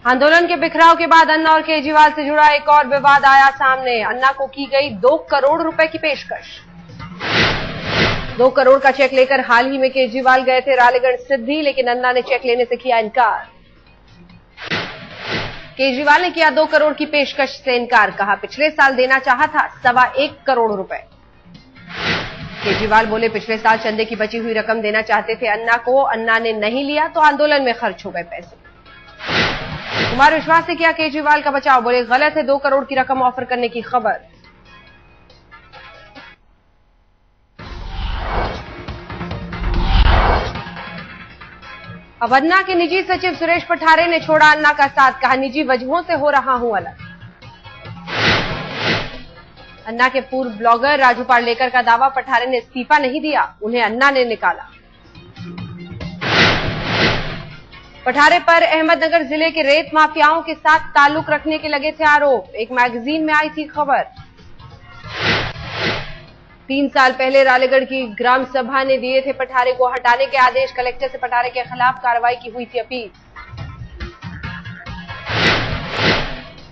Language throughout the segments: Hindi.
आंदोलन के बिखराव के बाद अन्ना और केजरीवाल से जुड़ा एक और विवाद आया सामने। अन्ना को की गई 2 करोड़ रुपए की पेशकश। 2 करोड़ का चेक लेकर हाल ही में केजरीवाल गए थे रालेगढ़ सिद्धि, लेकिन अन्ना ने चेक लेने से किया इनकार। केजरीवाल ने किया 2 करोड़ की पेशकश से इनकार, कहा पिछले साल देना चाहा था 1.25 करोड़ रुपए। केजरीवाल बोले पिछले साल चंदे की बची हुई रकम देना चाहते थे अन्ना को, अन्ना ने नहीं लिया तो आंदोलन में खर्च हो गए पैसे। कुमार विश्वास ने किया केजरीवाल का बचाव, बोले गलत है 2 करोड़ की रकम ऑफर करने की खबर। अब अन्ना के निजी सचिव सुरेश पठारे ने छोड़ा अन्ना का साथ, कहा निजी वजहों से हो रहा हूं अलग। अन्ना के पूर्व ब्लॉगर राजू पार्लेकर का दावा, पठारे ने इस्तीफा नहीं दिया, उन्हें अन्ना ने निकाला। पठारे पर अहमदनगर जिले के रेत माफियाओं के साथ ताल्लुक रखने के लगे थे आरोप। एक मैगजीन में आई थी खबर। 3 साल पहले रालेगढ़ की ग्राम सभा ने दिए थे पठारे को हटाने के आदेश। कलेक्टर से पठारे के खिलाफ कार्रवाई की हुई थी अपील।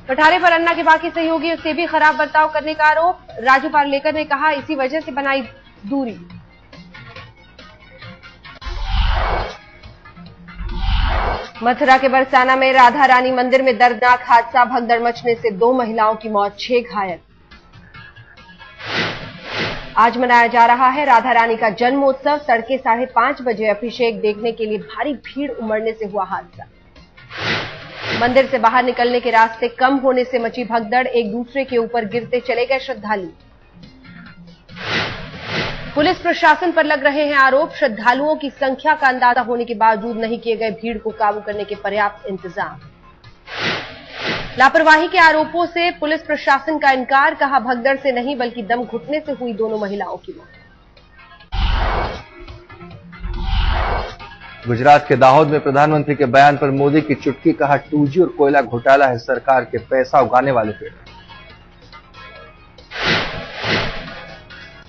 पठारे पर अन्ना के बाकी सहयोगियों से भी खराब बर्ताव करने का आरोप। राजू पार्लेकर ने कहा इसी वजह से बनाई दूरी। मथुरा के बरसाना में राधा रानी मंदिर में दर्दनाक हादसा, भगदड़ मचने से 2 महिलाओं की मौत, 6 घायल। आज मनाया जा रहा है राधा रानी का जन्मोत्सव। तड़के 5:30 बजे अभिषेक देखने के लिए भारी भीड़ उमड़ने से हुआ हादसा। मंदिर से बाहर निकलने के रास्ते कम होने से मची भगदड़, एक दूसरे के ऊपर गिरते चले गए श्रद्धालु। पुलिस प्रशासन पर लग रहे हैं आरोप। श्रद्धालुओं की संख्या का अंदाजा होने के बावजूद नहीं किए गए भीड़ को काबू करने के पर्याप्त इंतजाम। लापरवाही के आरोपों से पुलिस प्रशासन का इनकार, कहा भगदड़ से नहीं बल्कि दम घुटने से हुई दोनों महिलाओं की मौत। गुजरात के दाहोद में प्रधानमंत्री के बयान पर मोदी की चुटकी, कहा 2G और कोयला घोटाला है सरकार के पैसा उगाने वाले पेड़।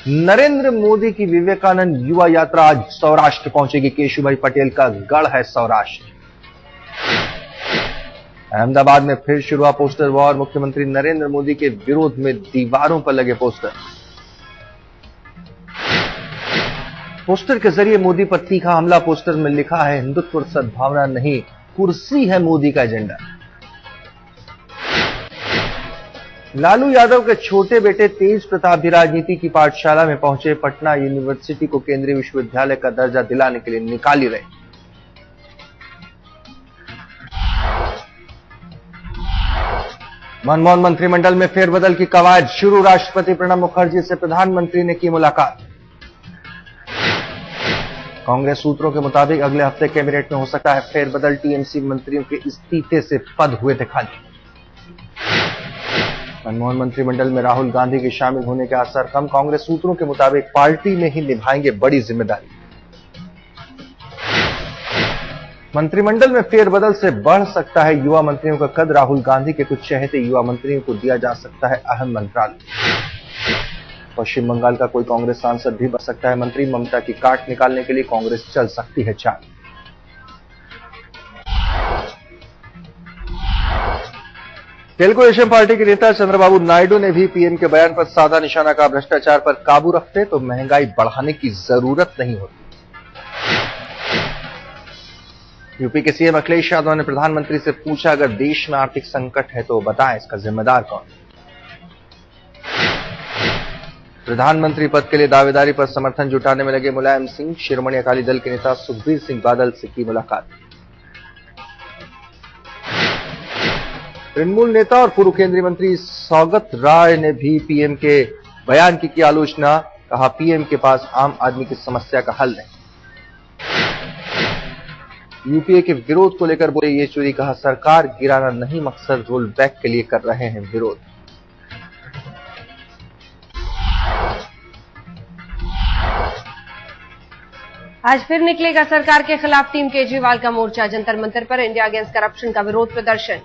नरेंद्र मोदी की विवेकानंद युवा यात्रा आज सौराष्ट्र पहुंचेगी। केशुभाई पटेल का गढ़ है सौराष्ट्र। अहमदाबाद में फिर शुरू हुआ पोस्टर वॉर। मुख्यमंत्री नरेंद्र मोदी के विरोध में दीवारों पर लगे पोस्टर। पोस्टर के जरिए मोदी पर तीखा हमला। पोस्टर में लिखा है हिंदुत्व और सद्भावना नहीं, कुर्सी है मोदी का एजेंडा। लालू यादव के छोटे बेटे तेज प्रताप भी राजनीति की पाठशाला में पहुंचे। पटना यूनिवर्सिटी को केंद्रीय विश्वविद्यालय का दर्जा दिलाने के लिए निकाली रहे। मनमोहन मंत्रिमंडल में फेरबदल की कवायद शुरू। राष्ट्रपति प्रणब मुखर्जी से प्रधानमंत्री ने की मुलाकात। कांग्रेस सूत्रों के मुताबिक अगले हफ्ते कैबिनेट में हो सकता है फेरबदल। टीएमसी मंत्रियों के इस्तीफे से पद हुए थे खाली। मनमोहन मंत्रिमंडल में राहुल गांधी के शामिल होने के आसार कम। कांग्रेस सूत्रों के मुताबिक पार्टी में ही निभाएंगे बड़ी जिम्मेदारी। मंत्रिमंडल में फेरबदल से बढ़ सकता है युवा मंत्रियों का कद। राहुल गांधी के कुछ चहेते युवा मंत्रियों को दिया जा सकता है अहम मंत्रालय। पश्चिम बंगाल का कोई कांग्रेस सांसद भी बन सकता है मंत्री। ममता की काट निकालने के लिए कांग्रेस चल सकती है चाल। तेलुगु देशम पार्टी के नेता चंद्रबाबू नायडू ने भी पीएम के बयान पर साधा निशाना कहा, भ्रष्टाचार पर काबू रखते तो महंगाई बढ़ाने की जरूरत नहीं होती। यूपी के सीएम अखिलेश यादव ने प्रधानमंत्री से पूछा, अगर देश में आर्थिक संकट है तो बताएं इसका जिम्मेदार कौन। प्रधानमंत्री पद के लिए दावेदारी पर समर्थन जुटाने में लगे मुलायम सिंह। शिरोमणि अकाली दल के नेता सुखबीर सिंह बादल से की मुलाकात। तृणमूल नेता और पूर्व केंद्रीय मंत्री सौगत राय ने भी पीएम के बयान की आलोचना। कहा पीएम के पास आम आदमी की समस्या का हल नहीं। यूपीए के विरोध को लेकर बोले येचुरी, कहा सरकार गिराना नहीं मकसद, रोल बैक के लिए कर रहे हैं विरोध। आज फिर निकलेगा सरकार के खिलाफ टीम केजरीवाल का मोर्चा। जंतर मंतर पर इंडिया अगेंस्ट करप्शन का विरोध प्रदर्शन।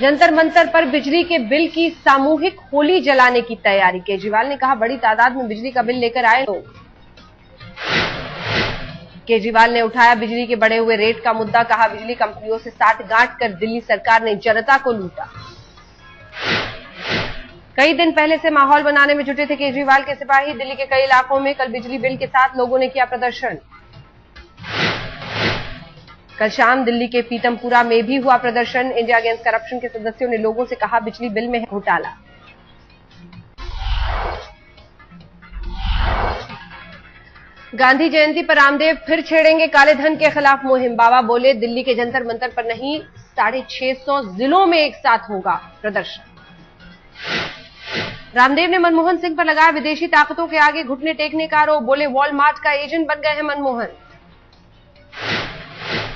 जंतर मंतर पर बिजली के बिल की सामूहिक होली जलाने की तैयारी। केजरीवाल ने कहा बड़ी तादाद में बिजली का बिल लेकर आए लोग। केजरीवाल ने उठाया बिजली के बढ़े हुए रेट का मुद्दा, कहा बिजली कंपनियों से साठगांठ कर दिल्ली सरकार ने जनता को लूटा। कई दिन पहले से माहौल बनाने में जुटे थे केजरीवाल के सिपाही। दिल्ली के कई इलाकों में कल बिजली बिल के साथ लोगों ने किया प्रदर्शन। कल शाम दिल्ली के पीतमपुरा में भी हुआ प्रदर्शन। इंडिया अगेंस्ट करप्शन के सदस्यों ने लोगों से कहा बिजली बिल में है घोटाला। गांधी जयंती पर रामदेव फिर छेड़ेंगे काले धन के खिलाफ मुहिम। बाबा बोले दिल्ली के जंतर मंतर पर नहीं, 650 जिलों में एक साथ होगा प्रदर्शन। रामदेव ने मनमोहन सिंह पर लगाया विदेशी ताकतों के आगे घुटने टेकने का आरोप। बोले वॉलमार्ट का एजेंट बन गए हैं मनमोहन।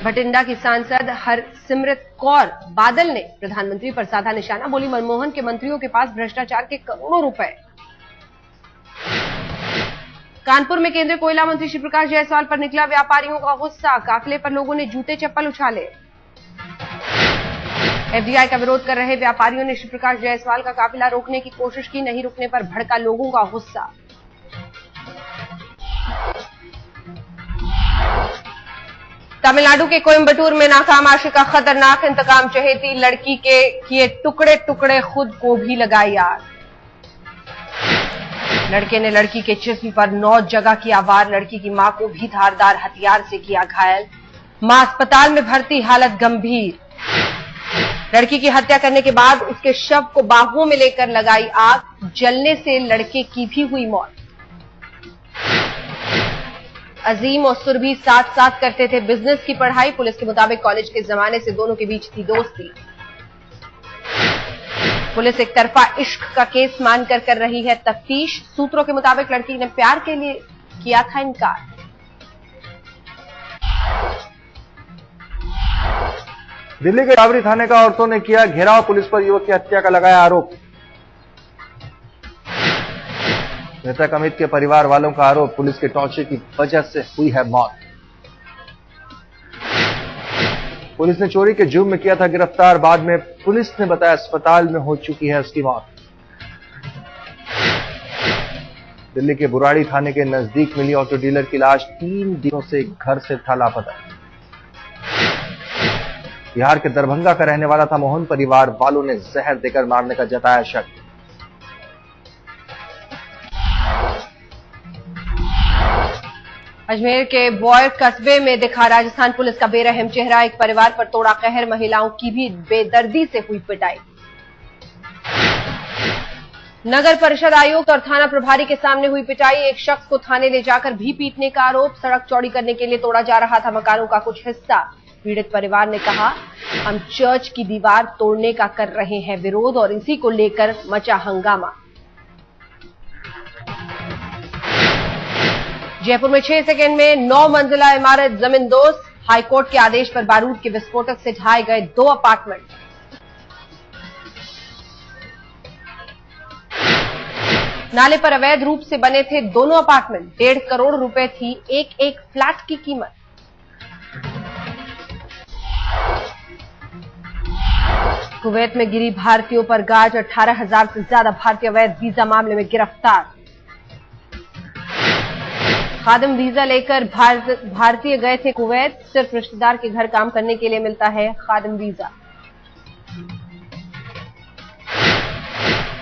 भटिंडा की सांसद हरसिमरत कौर बादल ने प्रधानमंत्री पर साधा निशाना। बोली मनमोहन के मंत्रियों के पास भ्रष्टाचार के करोड़ों रुपए। कानपुर में केंद्रीय कोयला मंत्री श्री प्रकाश जायसवाल पर निकला व्यापारियों का गुस्सा। काफिले पर लोगों ने जूते चप्पल उछाले। एफडीआई का विरोध कर रहे व्यापारियों ने श्री प्रकाश जायसवाल का काफिला रोकने की कोशिश की, नहीं रुकने पर भड़का लोगों का गुस्सा। तमिलनाडु के कोयम्बटूर में नाकाम आशिका खतरनाक इंतकाम चहेती लड़की के किए टुकड़े टुकड़े, खुद को भी लगाई आग। लड़के ने लड़की के जिस्म पर 9 जगह किया वार। लड़की की मां को भी धारदार हथियार से किया घायल। मां अस्पताल में भर्ती, हालत गंभीर। लड़की की हत्या करने के बाद उसके शव को बाहुओं में लेकर लगाई आग। जलने से लड़के की भी हुई मौत। अजीम और सुरभि साथ साथ करते थे बिजनेस की पढ़ाई। पुलिस के मुताबिक कॉलेज के जमाने से दोनों के बीच थी दोस्ती। पुलिस एक तरफा इश्क का केस मानकर कर रही है तफ्तीश। सूत्रों के मुताबिक लड़की ने प्यार के लिए किया था इनकार। दिल्ली के टावरी थाने का औरतों ने किया घेराव। पुलिस पर युवक की हत्या का लगाया आरोप। मृतक अमित के परिवार वालों का आरोप, पुलिस के टॉर्चर की वजह से हुई है मौत। पुलिस ने चोरी के जुर्म में किया था गिरफ्तार। बाद में पुलिस ने बताया अस्पताल में हो चुकी है उसकी मौत। दिल्ली के बुराड़ी थाने के नजदीक मिली ऑटो डीलर की लाश। 3 दिनों से घर से था लापता। बिहार के दरभंगा का रहने वाला था मोहन। परिवार वालों ने जहर देकर मारने का जताया शक। अजमेर के बॉय कस्बे में दिखा राजस्थान पुलिस का बेरहम चेहरा। एक परिवार पर तोड़ा कहर, महिलाओं की भी बेदर्दी से हुई पिटाई। नगर परिषद आयुक्त और थाना प्रभारी के सामने हुई पिटाई। एक शख्स को थाने ले जाकर भी पीटने का आरोप। सड़क चौड़ी करने के लिए तोड़ा जा रहा था मकानों का कुछ हिस्सा। पीड़ित परिवार ने कहा हम चर्च की दीवार तोड़ने का कर रहे हैं विरोध और इसी को लेकर मचा हंगामा। जयपुर में 6 सेकंड में 9 मंजिला इमारत जमींदोज। हाईकोर्ट के आदेश पर बारूद के विस्फोटक से ढाए गए 2 अपार्टमेंट। नाले पर अवैध रूप से बने थे दोनों अपार्टमेंट। 1.5 करोड़ रुपए थी एक फ्लैट की कीमत। कुवैत में गिरी भारतीयों पर गाज। 18,000 से ज्यादा भारतीय अवैध वीजा मामले में गिरफ्तार। खादिम वीजा लेकर भारतीय गए थे कुवैत। सिर्फ रिश्तेदार के घर काम करने के लिए मिलता है खादिम वीजा।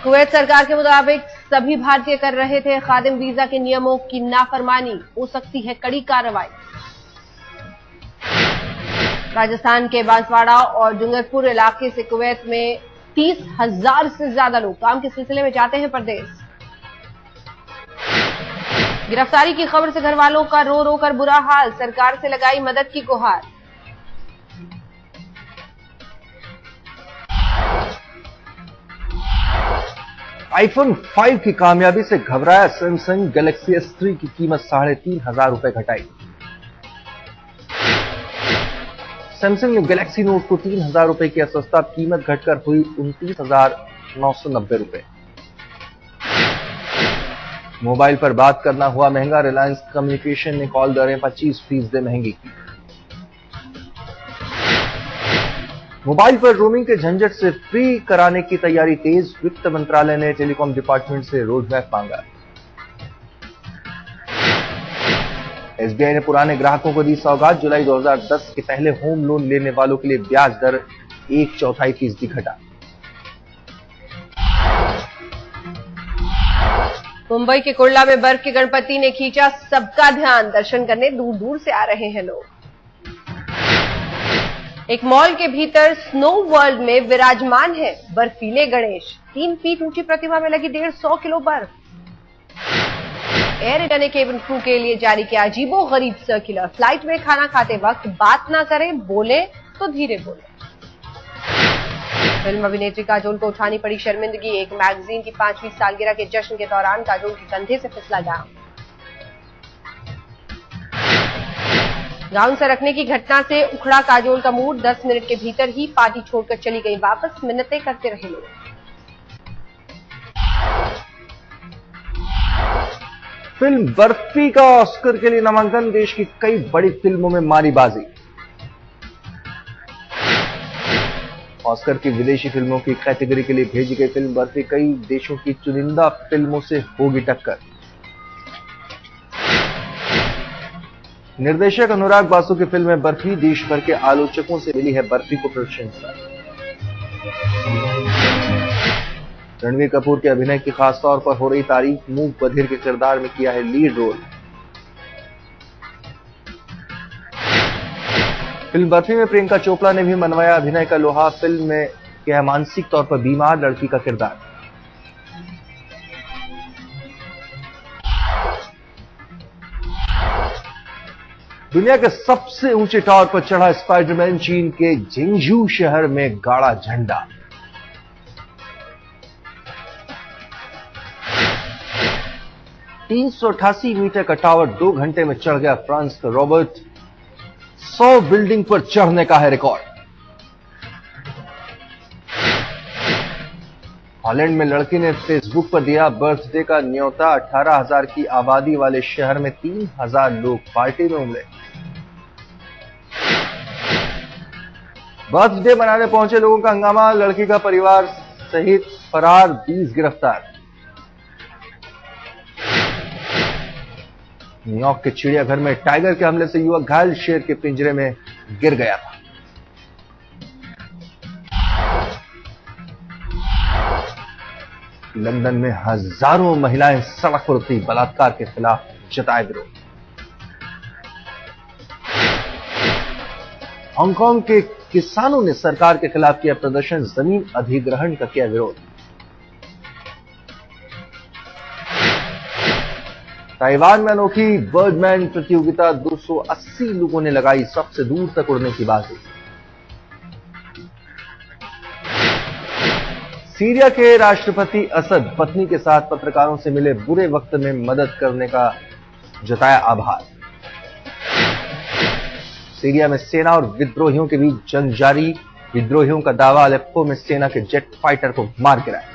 कुवैत सरकार के मुताबिक सभी भारतीय कर रहे थे खादिम वीजा के नियमों की नाफरमानी। हो सकती है कड़ी कार्रवाई। राजस्थान के बांसवाड़ा और डूंगरपुर इलाके से कुवैत में 30,000 से ज्यादा लोग काम के सिलसिले में जाते हैं परदेश। गिरफ्तारी की खबर से घर वालों का रो रो कर बुरा हाल। सरकार से लगाई मदद की गुहार। आईफोन 5 की कामयाबी से घबराया सैमसंग। गैलेक्सी S3 की कीमत 3,500 रुपए घटाई। सैमसंग ने गैलेक्सी नोट को 3,000 रुपए की सस्ता, कीमत घटकर हुई 29,990 रुपए। मोबाइल पर बात करना हुआ महंगा। रिलायंस कम्युनिकेशन ने कॉल दरें 25% महंगी की। मोबाइल पर रोमिंग के झंझट से फ्री कराने की तैयारी तेज। वित्त मंत्रालय ने टेलीकॉम डिपार्टमेंट से रोड मैप मांगा। एसबीआई ने पुराने ग्राहकों को दी सौगात। जुलाई 2010 के पहले होम लोन लेने वालों के लिए ब्याज दर 1/4% घटा। मुंबई के कुर्ला में बर्फ के गणपति ने खींचा सबका ध्यान। दर्शन करने दूर दूर से आ रहे हैं लोग। एक मॉल के भीतर स्नो वर्ल्ड में विराजमान है बर्फीले गणेश। 3 फीट ऊंची प्रतिमा में लगी 150 किलो बर्फ। एयर इंडिया ने केबिन क्रू के लिए जारी किया अजीबो गरीब सर्कुलर। फ्लाइट में खाना खाते वक्त बात ना करें, बोले तो धीरे बोले। फिल्म अभिनेत्री काजोल को उठानी पड़ी शर्मिंदगी। एक मैगजीन की 5वीं सालगिरह के जश्न के दौरान काजोल के कंधे से फिसला गाउन। गाउन सरकने की घटना से उखड़ा काजोल का मूड। 10 मिनट के भीतर ही पार्टी छोड़कर चली गई वापस। मिन्नतें करते रहे लोग। फिल्म बर्फी का ऑस्कर के लिए नामांकन। देश की कई बड़ी फिल्मों में मारी बाजी। ऑस्कर की विदेशी फिल्मों की कैटेगरी के लिए भेजी गई फिल्म बर्फी कई देशों की चुनिंदा फिल्मों से होगी टक्कर। निर्देशक अनुराग बासु की फिल्म बर्फी देश भर के आलोचकों से मिली है बर्फी को प्रशंसा। रणवीर कपूर के अभिनय की खास तौर पर हो रही तारीफ। मूक बधिर के किरदार में किया है लीड रोल। फिल्म बर्फी में प्रियंका चोपड़ा ने भी मनवाया अभिनय का लोहा। फिल्म में किया है मानसिक तौर पर बीमार लड़की का किरदार। दुनिया के सबसे ऊंचे टावर पर चढ़ा स्पाइडरमैन। चीन के जिंगझू शहर में गाड़ा झंडा। $388 मीटर का टावर 2 घंटे में चढ़ गया फ्रांस का रॉबर्ट। 100 बिल्डिंग पर चढ़ने का है रिकॉर्ड। हॉलैंड में लड़की ने फेसबुक पर दिया बर्थडे का न्योता। 18,000 की आबादी वाले शहर में 3,000 लोग पार्टी में उमड़े। बर्थडे मनाने पहुंचे लोगों का हंगामा। लड़की का परिवार सहित फरार 20 गिरफ्तार। न्यूयॉर्क के चिड़ियाघर में टाइगर के हमले से युवक घायल। शेर के पिंजरे में गिर गया था। लंदन में हजारों महिलाएं सड़क पर उतरी। बलात्कार के खिलाफ जताया विरोध। हांगकांग के किसानों ने सरकार के खिलाफ किया प्रदर्शन। जमीन अधिग्रहण का किया विरोध। ताइवान में अनोखी बर्डमैन प्रतियोगिता। 280 लोगों ने लगाई सबसे दूर तक उड़ने की बाजी। सीरिया के राष्ट्रपति असद पत्नी के साथ पत्रकारों से मिले। बुरे वक्त में मदद करने का जताया आभार। सीरिया में सेना और विद्रोहियों के बीच जंग जारी। विद्रोहियों का दावा अलेप्पो में सेना के जेट फाइटर को मार गिराया।